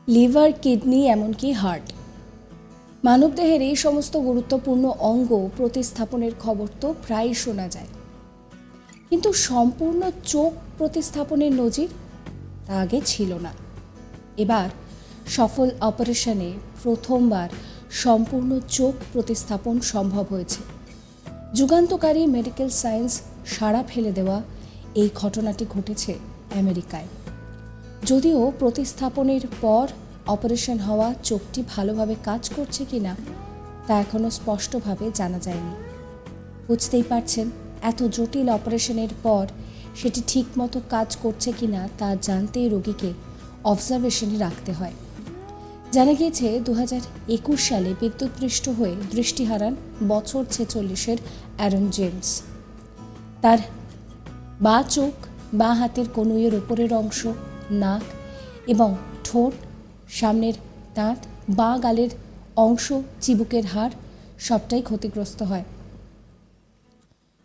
Liver, kidney, এমনকি heart, মানবদেহের এই সমস্ত গুরুত্বপূর্ণ অঙ্গ প্রতিস্থাপনের খবর তো প্রায়ই শোনা যায়, কিন্তু সম্পূর্ণ চোখ প্রতিস্থাপনের নজির তা আগে ছিল না। এবার সফল অপারেশনে প্রথমবার সম্পূর্ণ চোখ প্রতিস্থাপন সম্ভব হয়েছে। যুগান্তকারী মেডিকেল সায়েন্স সাড়া ফেলে দেওয়া এই ঘটনাটি ঘটেছে আমেরিকায়। যদিও প্রতিস্থাপনের পর অপারেশন হওয়া চোখটি ভালোভাবে কাজ করছে কিনা তা এখনও স্পষ্টভাবে জানা যায়নি। বুঝতেই পারছেন, এত জটিল অপারেশনের পর সেটি ঠিকমতো কাজ করছে কিনা তা জানতেই রোগীকে অবজারভেশনে রাখতে হয়। জানা গিয়েছে 2021 সালে বিদ্যুৎপৃষ্ট হয়ে দৃষ্টি হারান বছর 46-এর অ্যারন জেমস। তার বাঁ চোখ, বাঁ হাতের কনুইয়ের উপরের অংশ, নাক এবং ঠোঁট, সামনের দাঁত, বাঁ গালের অংশ, চিবুকের হাড় সবটাই ক্ষতিগ্রস্ত হয়।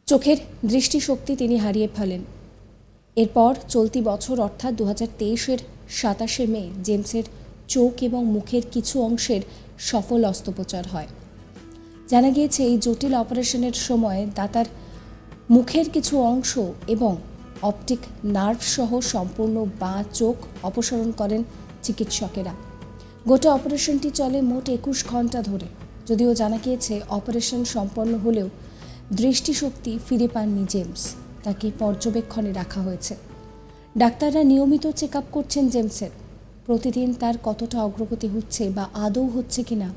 চোখের দৃষ্টিশক্তি তিনি হারিয়ে ফেলেন। এরপর চলতি বছর অর্থাৎ 2023-এর 27শে মে জেমসের চোখ এবং মুখের কিছু অংশের সফল অস্ত্রোপচার হয়। জানা গিয়েছে এই জটিল অপারেশনের সময় দাতার মুখের কিছু অংশ এবং অপটিক নার্ভ সহ সম্পূর্ণ বাঁ চোখ অপসারণ করেন চিকিৎসকেরা। গোটা অপারেশনটি চলে মোট 21 ঘন্টা ধরে। যদিও জানা গিয়েছে অপারেশন সম্পন্ন হলেও দৃষ্টিশক্তি ফিরে পাননি জেমস। তাকে পর্যবেক্ষণে রাখা হয়েছে। ডাক্তাররা নিয়মিত চেক আপ করছেন জেমসের। প্রতিদিন তার কতটা অগ্রগতি হচ্ছে বা আদৌ হচ্ছে কিনা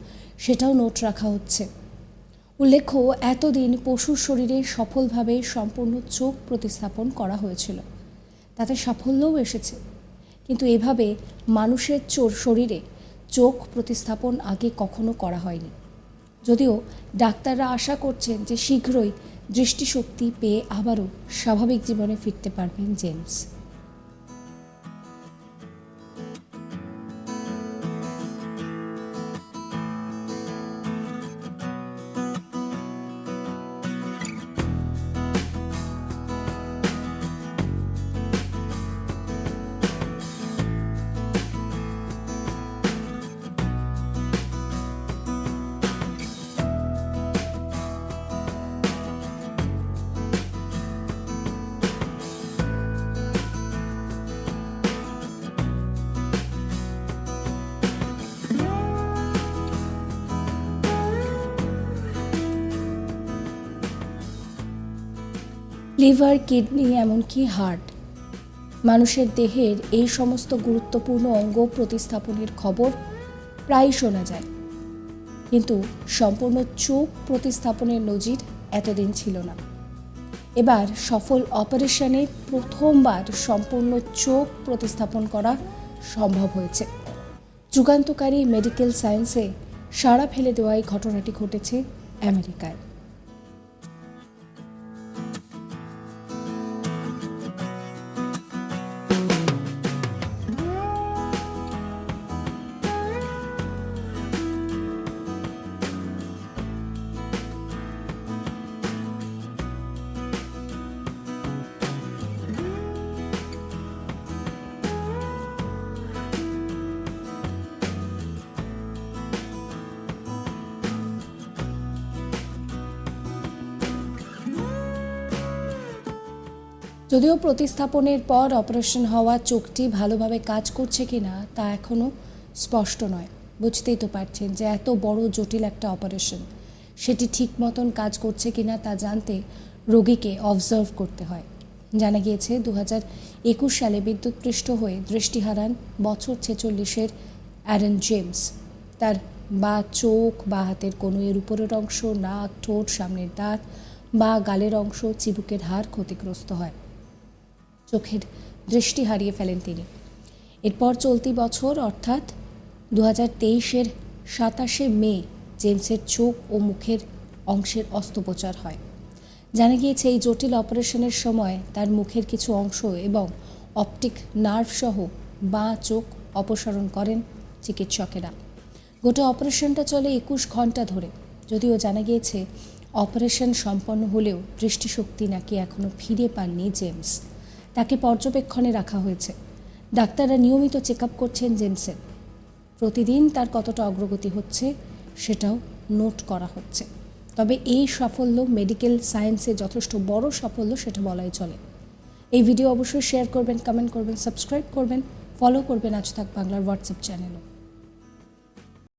সেটাও নোট রাখা হচ্ছে। উল্লেখ্য, এতদিন পশুর শরীরে সফলভাবে সম্পূর্ণ চোখ প্রতিস্থাপন করা হয়েছিল, তাতে সাফল্যও এসেছে, কিন্তু এভাবে মানুষের শরীরে চোখ প্রতিস্থাপন আগে কখনো করা হয়নি। যদিও ডাক্তাররা আশা করছেন যে শীঘ্রই দৃষ্টিশক্তি পেয়ে আবারও স্বাভাবিক জীবনে ফিরতে পারবেন জেমস। লিভার, কিডনি, এমনকি হার্ট, মানুষের দেহের এই সমস্ত গুরুত্বপূর্ণ অঙ্গ প্রতিস্থাপনের খবর প্রায়ই শোনা যায়, কিন্তু সম্পূর্ণ চোখ প্রতিস্থাপনের নজির এতদিন ছিল না। এবার সফল অপারেশনে প্রথমবার সম্পূর্ণ চোখ প্রতিস্থাপন করা সম্ভব হয়েছে। যুগান্তকারী মেডিকেল সায়েন্সে সাড়া ফেলে দেওয়া এই ঘটনাটি ঘটেছে আমেরিকায়। যদিও প্রতিস্থাপনের পর অপারেশন হওয়া চোখটি ভালোভাবে কাজ করছে কিনা তা এখনও স্পষ্ট নয়। বুঝতেই তো পারছেন যে এত বড় জটিল একটা অপারেশন, সেটি ঠিক মতন কাজ করছে কিনা তা জানতে রোগীকে অবজার্ভ করতে হয়। জানা গিয়েছে 2021 সালে বিদ্যুৎপৃষ্ট হয়ে দৃষ্টি হারান বছর 46-এর অ্যারন জেমস। তার বাঁ চোখ, বাঁ হাতের কনুইয়ের উপরের অংশ, নাক, ঠোঁট, সামনের দাঁত, বাঁ গালের অংশ, চিবুকের হাড় ক্ষতিগ্রস্ত হয়। চোখের দৃষ্টি হারিয়ে ফেলেন তিনি। এরপর চলতি বছর অর্থাৎ 2023-এর 27শে মে জেমসের চোখ ও মুখের অংশের অস্ত্রোপচার হয়। জানা গিয়েছে এই জটিল অপারেশনের সময় তার মুখের কিছু অংশ এবং অপটিক নার্ভ সহ বাঁ চোখ অপসারণ করেন চিকিৎসকেরা। গোটা অপারেশনটা চলে 21 ঘন্টা ধরে। যদিও জানা গিয়েছে অপারেশন সম্পন্ন হলেও দৃষ্টিশক্তি নাকি এখনও ফিরে পাননি জেমস। তাকে পর্যবেক্ষণে রাখা হয়েছে। ডাক্তাররা নিয়মিত চেক আপ করছেন জেমসের। প্রতিদিন তার কতটা অগ্রগতি হচ্ছে সেটাও নোট করা হচ্ছে। তবে এই সাফল্য মেডিকেল সায়েন্সে যথেষ্ট বড় সাফল্য সেটা বলাই চলে। এই ভিডিও অবশ্যই শেয়ার করবেন, কমেন্ট করবেন, সাবস্ক্রাইব করবেন, ফলো করবেন আজ তাক বাংলার হোয়াটসঅ্যাপ চ্যানেলও।